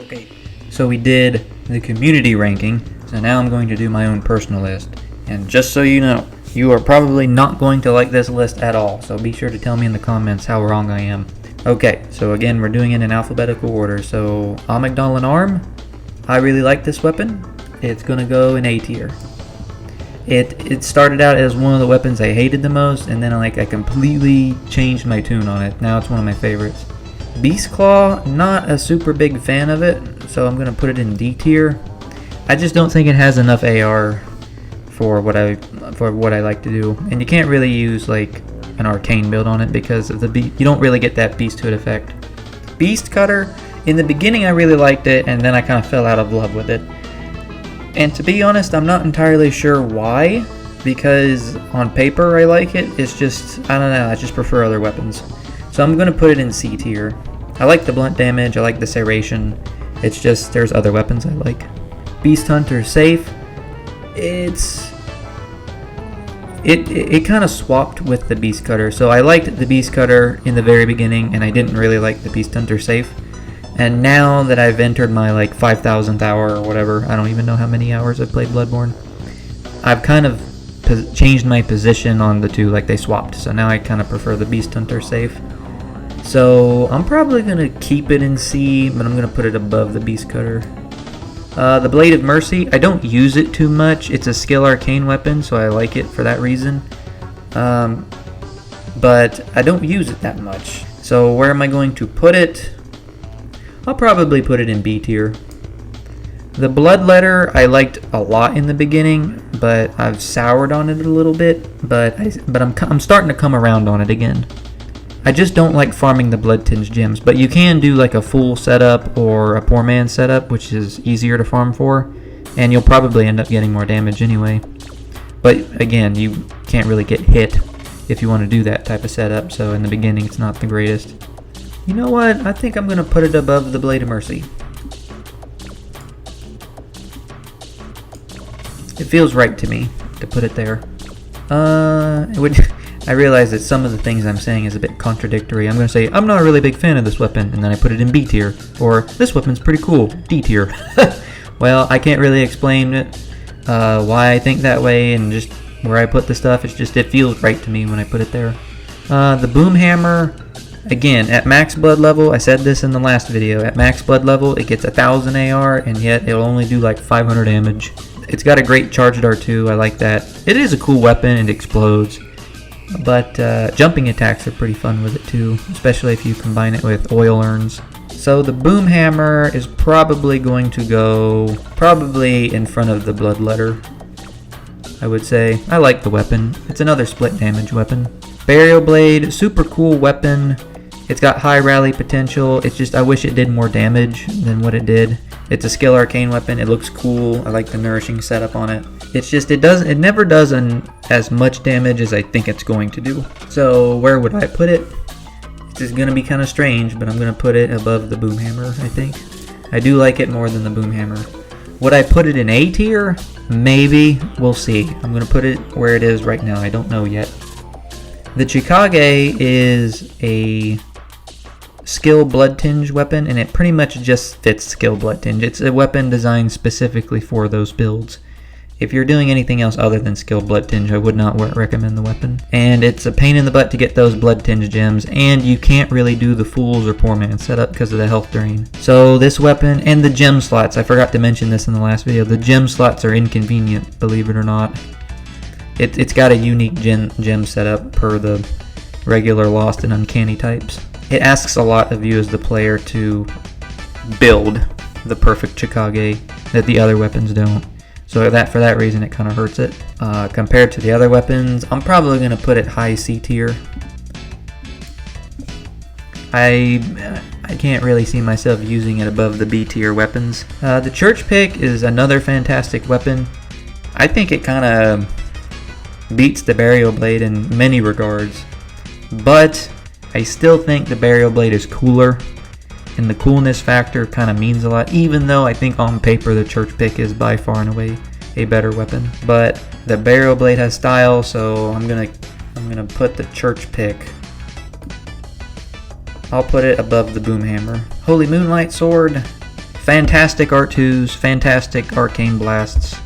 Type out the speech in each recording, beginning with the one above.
Okay, so we did the community ranking, so now I'm going to do my own personal list. And just so you know, you are probably not going to like this list at all, so be sure to tell me in the comments how wrong I am. Okay, so again, we're doing it in alphabetical order. So, Mcdonald Arm, I really like this weapon. It's going to go in A tier. It started out as one of the weapons I hated the most, and then I completely changed my tune on it. Now it's one of my favorites. Beast Claw, not a super big fan of it, so I'm going to put it in D tier. I just don't think it has enough AR for what I like to do, and you can't really use like an arcane build on it because of you don't really get that beast hood effect. Beast Cutter, in the beginning I really liked it, and then I kind of fell out of love with it. And to be honest, I'm not entirely sure why, because on paper I like it. It's just, I don't know, I just prefer other weapons. So I'm going to put it in C tier. I like the blunt damage, I like the serration. It's just, there's other weapons I like. Beast Hunter safe. It kind of swapped with the Beast Cutter. So I liked the Beast Cutter in the very beginning, and I didn't really like the Beast Hunter safe. And now that I've entered my 5,000th hour or whatever, I don't even know how many hours I've played Bloodborne, I've kind of changed my position on the two, they swapped. So now I kind of prefer the Beast Hunter safe. So I'm probably going to keep it in C, but I'm going to put it above the Beast Cutter. The Blade of Mercy, I don't use it too much. It's a skill arcane weapon, so I like it for that reason. But I don't use it that much. So where am I going to put it? I'll probably put it in B tier. The Bloodletter I liked a lot in the beginning, but I've soured on it a little bit. But I'm starting to come around on it again. I just don't like farming the blood tinged gems, but you can do a full setup or a poor man setup, which is easier to farm for, and you'll probably end up getting more damage anyway. But again, you can't really get hit if you want to do that type of setup, so in the beginning it's not the greatest. You know what? I think I'm going to put it above the Blade of Mercy. It feels right to me to put it there. I realize that some of the things I'm saying is a bit contradictory. I'm going to say, I'm not a really big fan of this weapon, and then I put it in B tier. Or, this weapon's pretty cool, D tier. Well, I can't really explain why I think that way and just where I put the stuff. It's just, it feels right to me when I put it there. The Boom Hammer, again, at max blood level, I said this in the last video, at max blood level, it gets 1,000 AR, and yet it'll only do 500 damage. It's got a great charged R2, I like that. It is a cool weapon, it explodes. But jumping attacks are pretty fun with it too, especially if you combine it with oil urns. So the Boom Hammer is probably going to go in front of the Bloodletter, I would say. I like the weapon. It's another split damage weapon. Burial Blade, super cool weapon. It's got high rally potential. It's just, I wish it did more damage than what it did. It's a skill arcane weapon. It looks cool. I like the nourishing setup on it. It's just, it never does as much damage as I think it's going to do. So where would I put it? This is going to be kind of strange, but I'm going to put it above the Boom Hammer, I think. I do like it more than the Boom Hammer. Would I put it in A tier? Maybe. We'll see. I'm going to put it where it is right now. I don't know yet. The Chikage is a skill blood tinge weapon, and it pretty much just fits skill blood tinge. It's a weapon designed specifically for those builds. If you're doing anything else other than skill blood tinge, I would not recommend the weapon. And it's a pain in the butt to get those blood tinge gems, and you can't really do the fools or poor man setup because of the health drain. So this weapon, and the gem slots, I forgot to mention this in the last video, the gem slots are inconvenient, believe it or not. It's got a unique gem setup per the regular lost and uncanny types. It asks a lot of you as the player to build the perfect Chikage that the other weapons don't. So for that reason, it kind of hurts it. Compared to the other weapons, I'm probably going to put it high C tier. I can't really see myself using it above the B tier weapons. The Church Pick is another fantastic weapon. I think it kind of beats the Burial Blade in many regards, but I still think the Burial Blade is cooler, and the coolness factor kind of means a lot, even though I think on paper the Church Pick is by far and away a better weapon. But the Burial Blade has style, so I'm gonna put the Church Pick. I'll put it above the Boom Hammer. Holy Moonlight Sword, fantastic R2s, fantastic arcane blasts.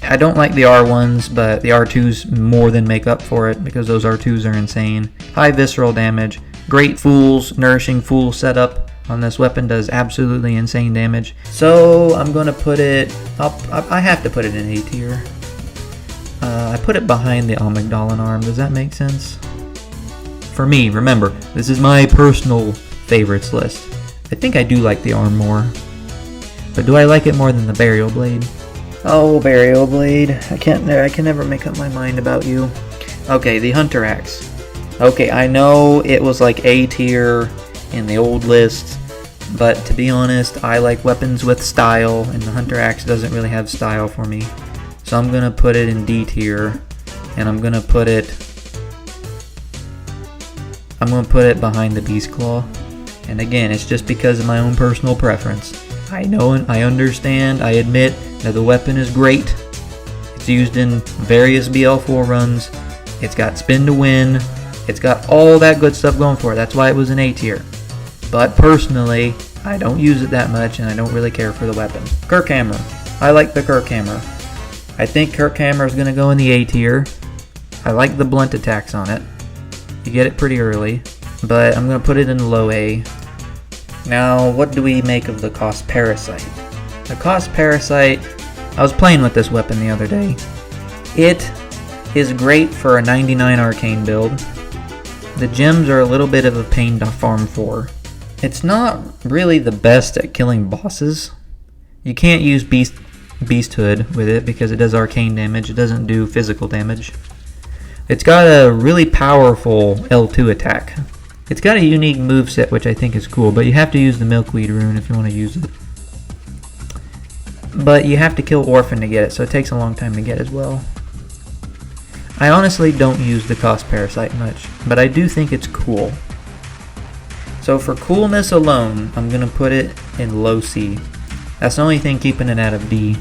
I don't like the R1s, but the R2s more than make up for it because those R2s are insane. High visceral damage, great fools, nourishing fool setup on this weapon does absolutely insane damage. So I'm going to put it up, I have to put it in A tier. I put it behind the Mcdonald Arm, does that make sense? For me, remember, this is my personal favorites list. I think I do like the arm more. But do I like it more than the burial blade? Oh, burial blade. I can never make up my mind about you. Okay, the hunter axe. Okay, I know it was like A tier in the old list, but to be honest, I like weapons with style, and the hunter axe doesn't really have style for me. So I'm gonna put it in D tier, and I'm gonna put it behind the beast claw. And again, it's just because of my own personal preference. I know and I understand, I admit that the weapon is great. It's used in various BL4 runs. It's got spin to win. It's got all that good stuff going for it. That's why it was an A tier. But personally, I don't use it that much and I don't really care for the weapon. Kirk Hammer. I like the Kirk Hammer. I think Kirk Hammer is going to go in the A tier. I like the blunt attacks on it. You get it pretty early. But I'm going to put it in low A. Now, what do we make of the Cost Parasite? The Cost Parasite, I was playing with this weapon the other day. It is great for a 99 arcane build. The gems are a little bit of a pain to farm for. It's not really the best at killing bosses. You can't use Beasthood with it because it does arcane damage. It doesn't do physical damage. It's got a really powerful L2 attack. It's got a unique moveset which I think is cool, but you have to use the Milkweed rune if you want to use it. But you have to kill Orphan to get it, so it takes a long time to get as well. I honestly don't use the Cost Parasite much, but I do think it's cool. So for coolness alone, I'm going to put it in low C. That's the only thing keeping it out of D.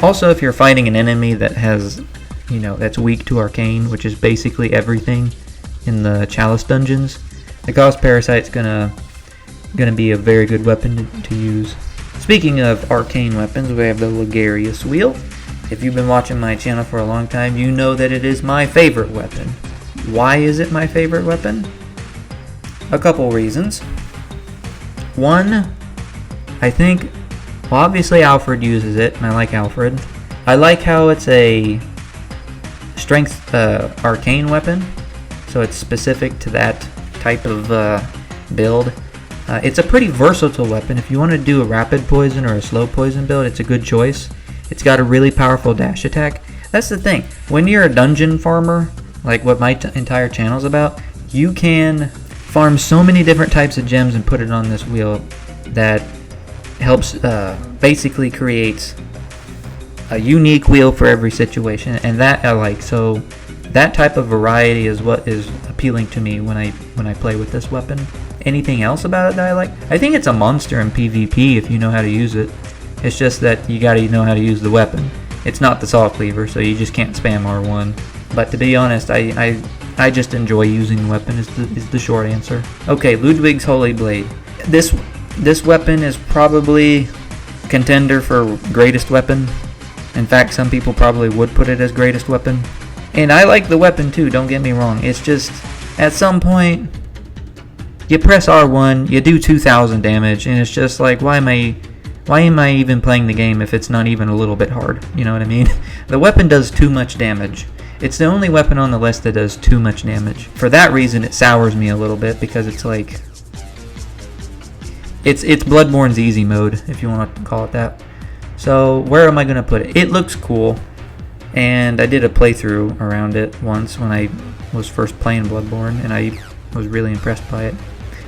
Also, if you're fighting an enemy that has, that's weak to arcane, which is basically everything in the Chalice dungeons, the Cost Parasite's gonna be a very good weapon to use. Speaking of arcane weapons, we have the Lagarius Wheel. If you've been watching my channel for a long time, you know that it is my favorite weapon. Why is it my favorite weapon? A couple reasons. One, I think, obviously Alfred uses it, and I like Alfred. I like how it's a strength arcane weapon, so it's specific to that type of build. It's a pretty versatile weapon. If you want to do a rapid poison or a slow poison build, it's a good choice. It's got a really powerful dash attack. That's the thing. When you're a dungeon farmer, like what my entire channel is about, you can farm so many different types of gems and put it on this wheel that helps basically creates a unique wheel for every situation, and that I like. So that type of variety is what is appealing to me when I play with this weapon. Anything else about it that I like? I think it's a monster in PvP if you know how to use it. It's just that you gotta know how to use the weapon. It's not the Saw Cleaver, so you just can't spam R1. But to be honest, I just enjoy using the weapon is the short answer. Okay, Ludwig's Holy Blade. This weapon is probably a contender for greatest weapon. In fact, some people probably would put it as greatest weapon. And I like the weapon too, don't get me wrong. It's just, at some point, you press R1, you do 2,000 damage, and it's just like, why am I even playing the game if it's not even a little bit hard? You know what I mean? The weapon does too much damage. It's the only weapon on the list that does too much damage. For that reason, it sours me a little bit, because it's like, it's Bloodborne's easy mode, if you want to call it that. So, where am I going to put it? It looks cool. And I did a playthrough around it once when I was first playing Bloodborne, and I was really impressed by it.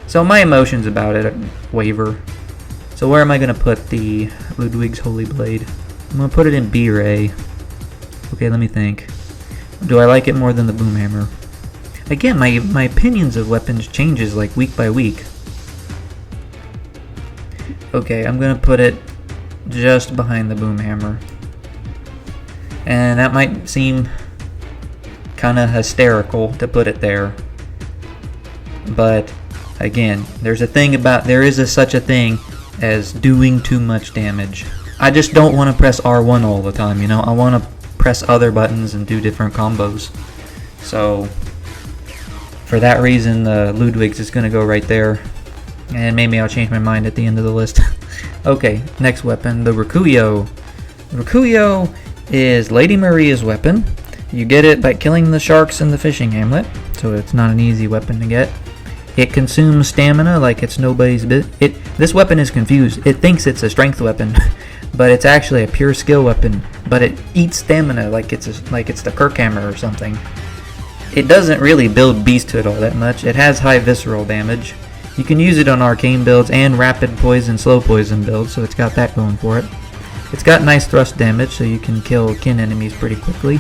So my emotions about it waver. So where am I going to put the Ludwig's Holy Blade? I'm going to put it in B or A. Okay, let me think. Do I like it more than the Boom Hammer? Again, my opinions of weapons changes like week by week. Okay, I'm going to put it just behind the Boom Hammer. And that might seem kind of hysterical to put it there. But again, there is such a thing as doing too much damage. I just don't want to press R1 all the time, you know? I want to press other buttons and do different combos. So, for that reason, the Ludwig's is going to go right there. And maybe I'll change my mind at the end of the list. Okay, next weapon, the Rikuyo. The Rikuyo is Lady Maria's weapon. You get it by killing the sharks in the fishing hamlet, so it's not an easy weapon to get. It consumes stamina like it's nobody's business. This weapon is confused. It thinks it's a strength weapon, but it's actually a pure skill weapon. But it eats stamina like it's the Kirkhammer or something. It doesn't really build beasthood all that much. It has high visceral damage. You can use it on arcane builds and rapid poison, slow poison builds, so it's got that going for it. It's got nice thrust damage, so you can kill kin enemies pretty quickly.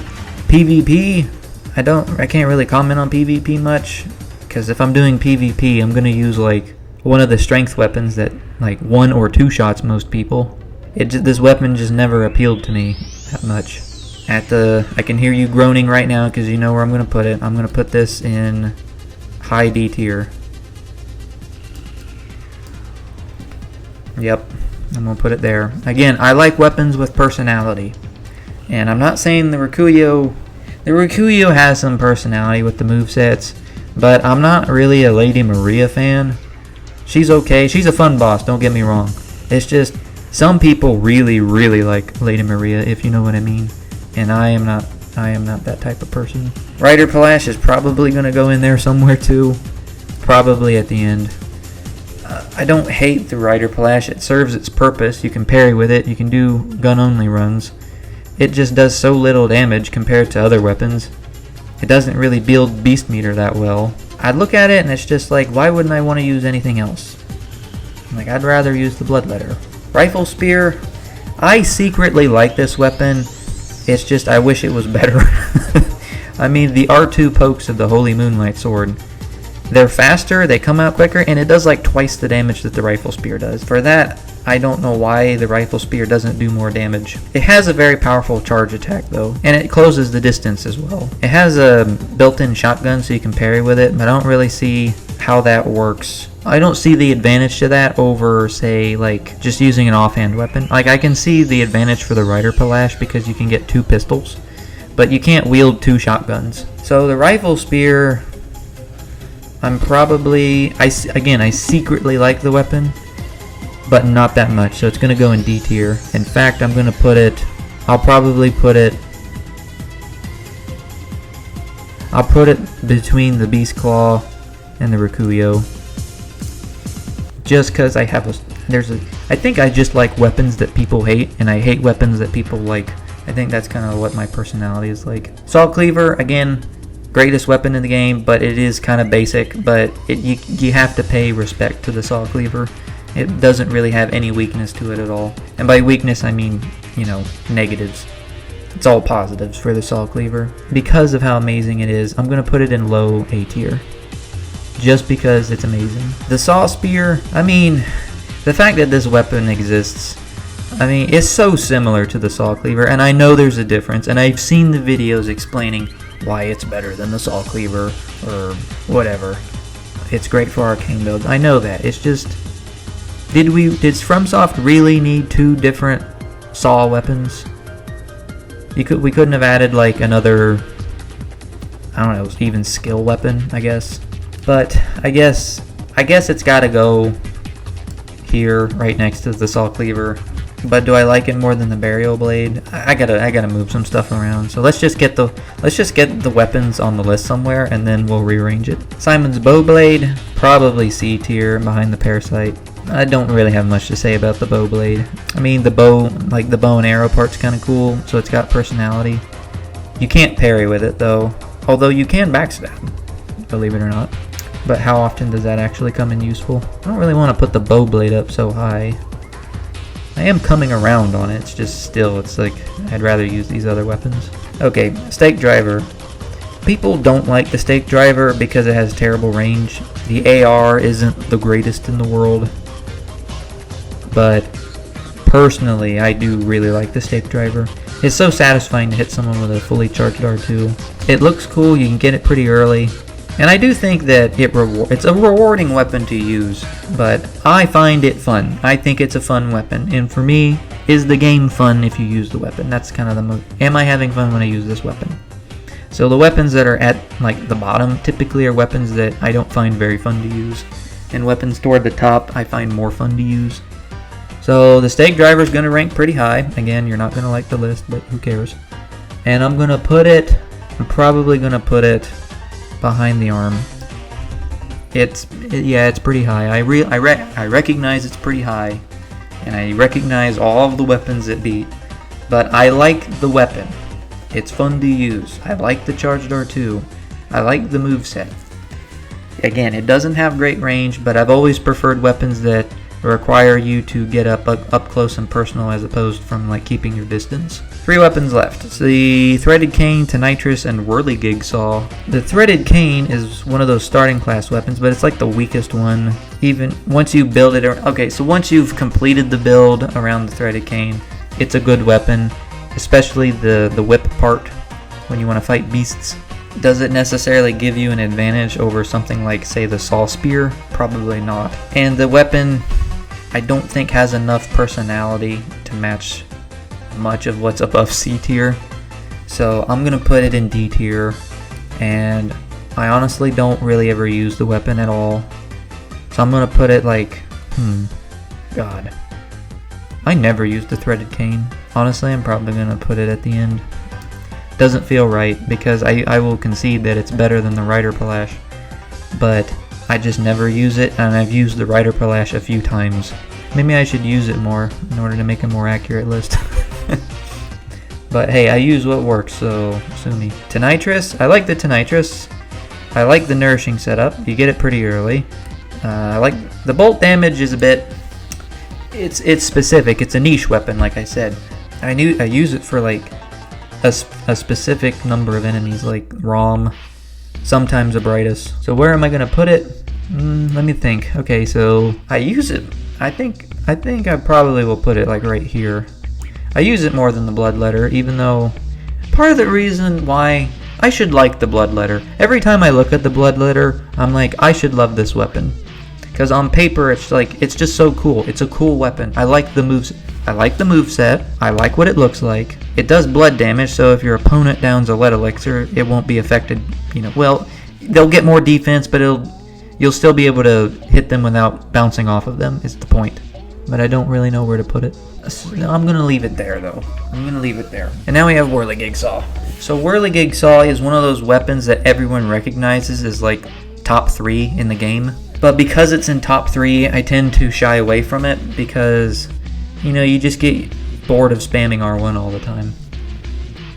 PvP, I can't really comment on PvP much, because if I'm doing PvP, I'm gonna use like one of the strength weapons that like 1 or 2 shots most people. This weapon just never appealed to me that much. I can hear you groaning right now because you know where I'm gonna put it. I'm gonna put this in high D tier. Yep, I'm gonna put it there. Again, I like weapons with personality. And I'm not saying the Rikuyo has some personality with the movesets, but I'm not really a Lady Maria fan. She's okay. She's a fun boss, don't get me wrong. It's just some people really, really like Lady Maria, if you know what I mean. And I am not that type of person. Rider Palash is probably going to go in there somewhere too. Probably at the end. I don't hate the Rider Palash. It serves its purpose. You can parry with it. You can do gun-only runs. It just does so little damage compared to other weapons. It doesn't really build beast meter that well. I'd look at it and it's just like, why wouldn't I want to use anything else? Like, I'd rather use the Bloodletter. Rifle Spear, I secretly like this weapon. It's just, I wish it was better. I mean, the R2 pokes of the Holy Moonlight Sword, they're faster, they come out quicker, and it does like twice the damage that the Rifle Spear does. For that, I don't know why the Rifle Spear doesn't do more damage. It has a very powerful charge attack though, and it closes the distance as well. It has a built-in shotgun so you can parry with it, but I don't really see how that works. I don't see the advantage to that over, say, like, just using an offhand weapon. Like, I can see the advantage for the Rider Palash because you can get 2 pistols, but you can't wield 2 shotguns. So the Rifle Spear, I'm probably, I secretly like the weapon, but not that much, so it's going to go in D tier. In fact, I'm going to put it, I'll put it between the Beast Claw and the Rikuyo. Just because I think I just like weapons that people hate, and I hate weapons that people like. I think that's kind of what my personality is like. Saw Cleaver, again, greatest weapon in the game, but it is kind of basic, but you have to pay respect to the Saw Cleaver. It doesn't really have any weakness to it at all. And by weakness, I mean, you know, negatives. It's all positives for the Saw Cleaver. Because of how amazing it is, I'm going to put it in low A tier. Just because it's amazing. The Saw Spear, I mean, the fact that this weapon exists, I mean, it's so similar to the Saw Cleaver, and I know there's a difference, and I've seen the videos explaining why it's better than the Saw Cleaver, or whatever. It's great for arcane builds. I know that. It's just, did FromSoft really need 2 different Saw weapons? We couldn't have added like another, I don't know, even skill weapon, I guess. But I guess it's gotta go here, right next to the Saw Cleaver. But do I like it more than the Burial Blade? I gotta move some stuff around. So let's just get the weapons on the list somewhere, and then we'll rearrange it. Simon's Bow Blade, probably C tier behind the Parasite. I don't really have much to say about the Bow Blade. I mean, the bow, like the bow and arrow part's kind of cool, so it's got personality. You can't parry with it though, although you can backstab, believe it or not. But how often does that actually come in useful? I don't really want to put the Bow Blade up so high. I am coming around on it, it's just still, it's like, I'd rather use these other weapons. Okay, Stake Driver. People don't like the Stake Driver because it has terrible range. The AR isn't the greatest in the world. But personally, I do really like the Stake Driver. It's so satisfying to hit someone with a fully charged R2. It looks cool, you can get it pretty early. And I do think that it's a rewarding weapon to use, but I find it fun. I think it's a fun weapon, and for me, is the game fun if you use the weapon? That's kind of am I having fun when I use this weapon? So the weapons that are at like the bottom typically are weapons that I don't find very fun to use, and weapons toward the top I find more fun to use. So the stake driver is going to rank pretty high. Again, you're not going to like the list, but who cares? And I'm probably going to put it behind the arm. It's pretty high. I recognize it's pretty high, and I recognize all of the weapons it beat, but I like the weapon. It's fun to use. I like the charged R2. I like the moveset. Again, it doesn't have great range, but I've always preferred weapons that require you to get up close and personal as opposed from like keeping your distance. 3 weapons left. It's the Threaded Cane, Tonitrus, and Whirly Gig Saw. The Threaded Cane is one of those starting class weapons, but it's like the weakest one. Even once you build it, so once you've completed the build around the Threaded Cane, it's a good weapon, especially the whip part when you want to fight beasts. Does it necessarily give you an advantage over something like, say, the Saw Spear? Probably not. And the weapon, I don't think has enough personality to match much of what's above C tier. So I'm going to put it in D tier. And I honestly don't really ever use the weapon at all. So I'm going to put it like, God. I never used the Threaded Cane. Honestly, I'm probably going to put it at the end. Doesn't feel right, because I will concede that it's better than the Rider Palash, but I just never use it, and I've used the Rider Palash a few times. Maybe I should use it more in order to make a more accurate list. But hey, I use what works, so sue me. Tonitrus, I like the Tonitrus. I like the Nourishing setup. You get it pretty early. I like the bolt damage is a bit. It's specific. It's a niche weapon, like I said. I use it for like a specific number of enemies, like Rom, sometimes Abritus. So where am I gonna put it? Let me think. Okay, so I use it. I think I probably will put it like right here. I use it more than the Bloodletter, even though part of the reason why I should like the Bloodletter. Every time I look at the Bloodletter, I'm like, I should love this weapon. Because on paper, it's like, it's just so cool. It's a cool weapon. I like the moves. I like the moveset. I like what it looks like. It does blood damage, so if your opponent downs a lead elixir, it won't be affected. Well, they'll get more defense, but you'll still be able to hit them without bouncing off of them, is the point. But I don't really know where to put it. I'm going to leave it there, though. I'm going to leave it there. And now we have Whirly Gig Saw. So Whirly Gig Saw is one of those weapons that everyone recognizes as like top 3 in the game. But because it's in top 3, I tend to shy away from it because, you just get bored of spamming R1 all the time.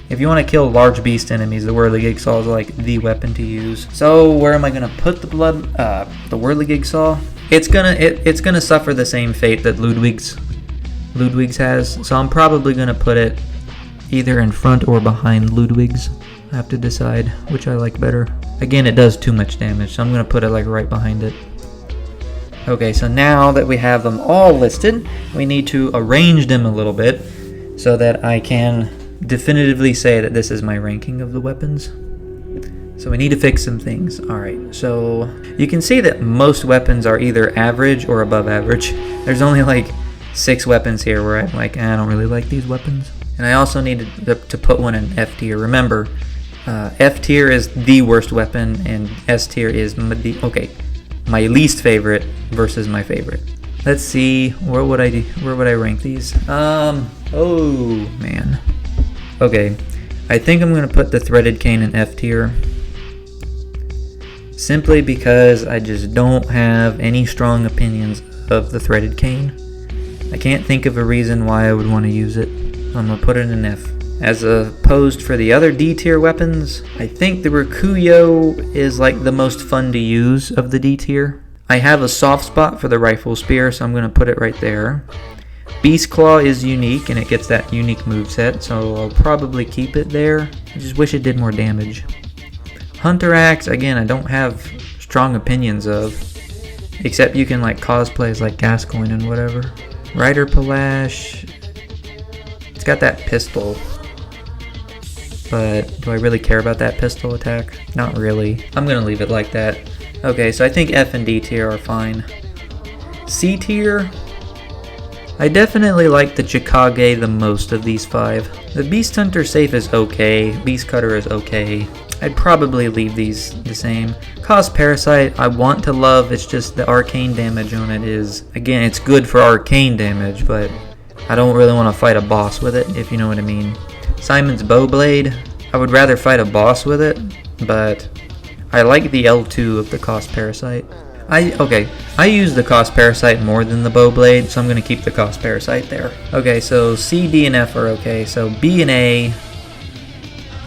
If you want to kill large beast enemies, the Whirly Gig Saw is like the weapon to use. So where am I gonna put the Whirly Gig Saw? It's gonna suffer the same fate that Ludwig's has. So I'm probably gonna put it either in front or behind Ludwig's. I have to decide which I like better. Again, it does too much damage, so I'm gonna put it like right behind it. Okay, so now that we have them all listed, we need to arrange them a little bit so that I can definitively say that this is my ranking of the weapons. So we need to fix some things. Alright, so you can see that most weapons are either average or above average. There's only like 6 weapons here where I'm like, I don't really like these weapons. And I also needed to put one in F tier. Remember, F tier is the worst weapon, and S tier is my least favorite versus my favorite. Let's see, where would I rank these? Oh man. Okay, I think I'm gonna put the Threaded Cane in F tier, simply because I just don't have any strong opinions of the Threaded Cane. I can't think of a reason why I would want to use it. I'm gonna put it in F. As opposed for the other D tier weapons, I think the Rikuyo is like the most fun to use of the D tier. I have a soft spot for the Rifle Spear, so I'm going to put it right there. Beast Claw is unique, and it gets that unique moveset, so I'll probably keep it there. I just wish it did more damage. Hunter Axe, again, I don't have strong opinions of, except you can like cosplay as like Gascoigne and whatever. Rider Palash, it's got that pistol. but do I really care about that pistol attack? Not really. I'm gonna leave it like that. Okay, so I think F and D tier are fine. C tier, I definitely like the Chikage the most of these 5. The Beast Hunter Safe is okay, Beast Cutter is okay. I'd probably leave these the same. Cause Parasite, I want to love, it's just the arcane damage on it is, again, it's good for arcane damage, but I don't really want to fight a boss with it, if you know what I mean. Simon's Bowblade, I would rather fight a boss with it, but I like the L2 of the Cost Parasite. I use the Cost Parasite more than the Bowblade, so I'm going to keep the Cost Parasite there. Okay, so C, D, and F are okay, so B and A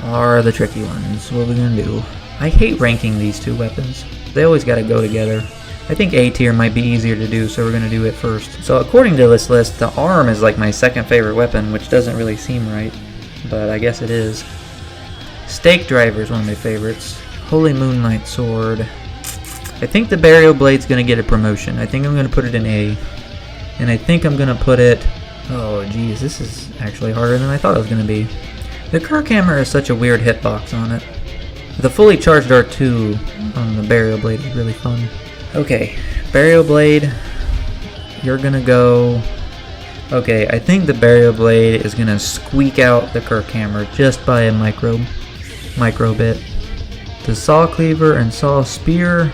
are the tricky ones. What are we going to do? I hate ranking these 2 weapons. They always got to go together. I think A tier might be easier to do, so we're going to do it first. So according to this list, the arm is like my second favorite weapon, which doesn't really seem right, but I guess it is. Stake Driver is one of my favorites. Holy Moonlight Sword. I think the Burial Blade's going to get a promotion. I think I'm going to put it in A. And I think I'm going to put it... Oh, geez, this is actually harder than I thought it was going to be. The Kirk Hammer has such a weird hitbox on it. The fully charged R2 on the Burial Blade is really fun. Okay, Burial Blade, you're going to go... Okay, I think the Burial Blade is going to squeak out the Kirk Hammer just by a micro bit. The Saw Cleaver and Saw Spear...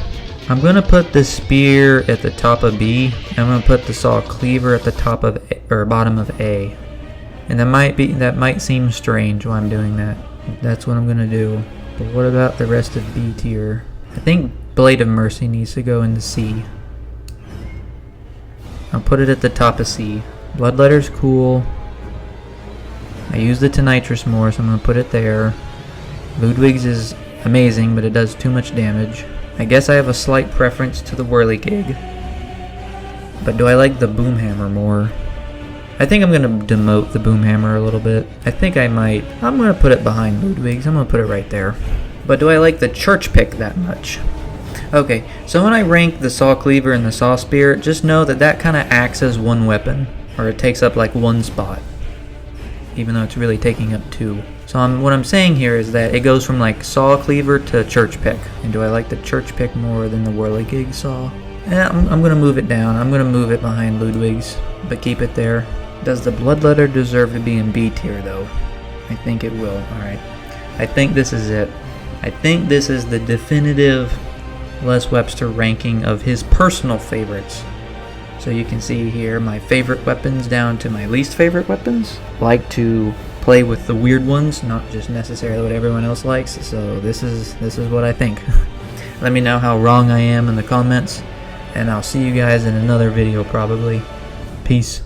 I'm going to put the Spear at the top of B. I'm going to put the Saw Cleaver at the top of A, or bottom of A. And that might seem strange why I'm doing that. That's what I'm going to do. But what about the rest of B tier? I think Blade of Mercy needs to go into C. I'll put it at the top of C. Bloodletter's cool. I use the Tonitrus more, so I'm going to put it there. Ludwig's is amazing, but it does too much damage. I guess I have a slight preference to the Whirly Gig. But do I like the Boomhammer more? I think I'm going to demote the Boomhammer a little bit. I think I might. I'm going to put it behind Ludwig's. I'm going to put it right there. But do I like the Church Pick that much? Okay, so when I rank the Saw Cleaver and the Saw Spear, just know that that kind of acts as one weapon. Or it takes up like one spot. Even though it's really taking up 2. So what I'm saying here is that it goes from like Saw Cleaver to Church Pick. And do I like the Church Pick more than the Whirly Gig Saw? I'm going to move it down. I'm going to move it behind Ludwig's, but keep it there. Does the Bloodletter deserve to be in B tier though? I think it will. Alright. I think this is it. I think this is the definitive Les Webster ranking of his personal favorites. So you can see here my favorite weapons down to my least favorite weapons. Like to play with the weird ones, not just necessarily what everyone else likes. So this is what I think. Let me know how wrong I am in the comments, and I'll see you guys in another video probably. Peace.